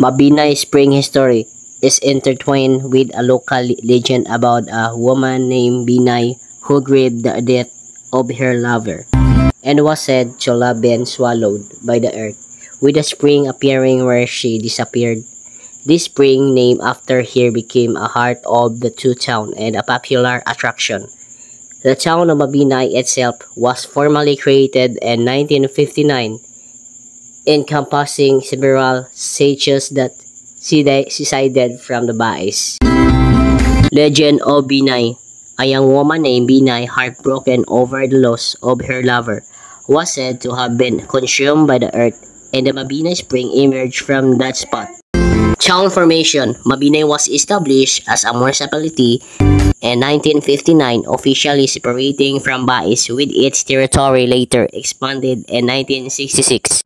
Mabinay Spring history is intertwined with a local legend about a woman named Binay who grieved the death of her lover and was said to have been swallowed by the earth, with a spring appearing where she disappeared. This spring, named after her, became a heart of the two town and a popular attraction. The town of Mabinay itself was formally created in 1959, encompassing several sages that seceded from the Bais. Legend of Binay. A young woman named Binay, heartbroken over the loss of her lover, was said to have been consumed by the earth, and the Mabinay spring emerged from that spot. Town formation. Mabinay was established as a municipality in 1959, officially separating from Bais, with its territory later expanded in 1966.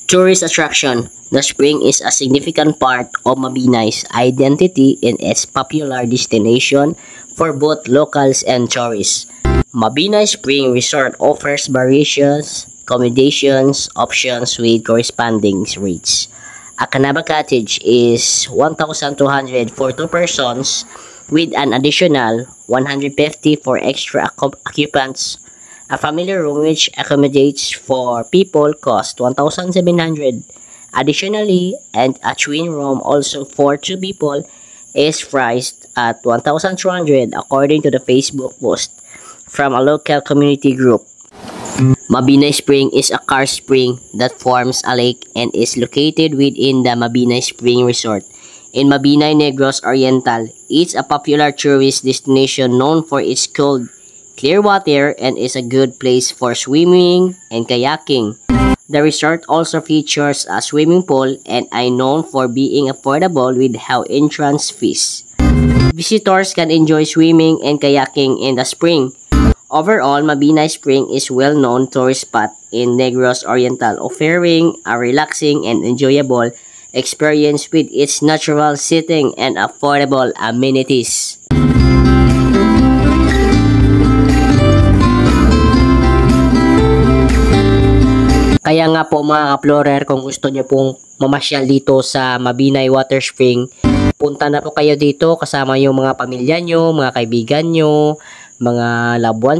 Tourist attraction. The spring is a significant part of Mabinay's identity in its popular destination for both locals and tourists. Mabinay Spring Resort offers various accommodations options with corresponding rates. A Canaba cottage is 1,200 for 2 persons with an additional 150 for extra occupants. A family room which accommodates 4 people costs 1,700. Additionally, and a twin room also for 2 people is priced at 1,200 according to the Facebook post from a local community group. Mabinay Spring is a karst spring that forms a lake and is located within the Mabinay Spring Resort in Mabinay, Negros Oriental. It's a popular tourist destination known for its cold, clear water and is a good place for swimming and kayaking. The resort also features a swimming pool and is known for being affordable with high entrance fees. Visitors can enjoy swimming and kayaking in the spring. Overall, Mabinay Spring is a well-known tourist spot in Negros Oriental, offering a relaxing and enjoyable experience with its natural setting and affordable amenities. Kaya nga po mga ka-explorer, kung gusto niyo pong mamasyal dito sa Mabinay Water Spring, punta na po kayo dito kasama yung mga pamilya nyo, mga kaibigan nyo, mga loved ones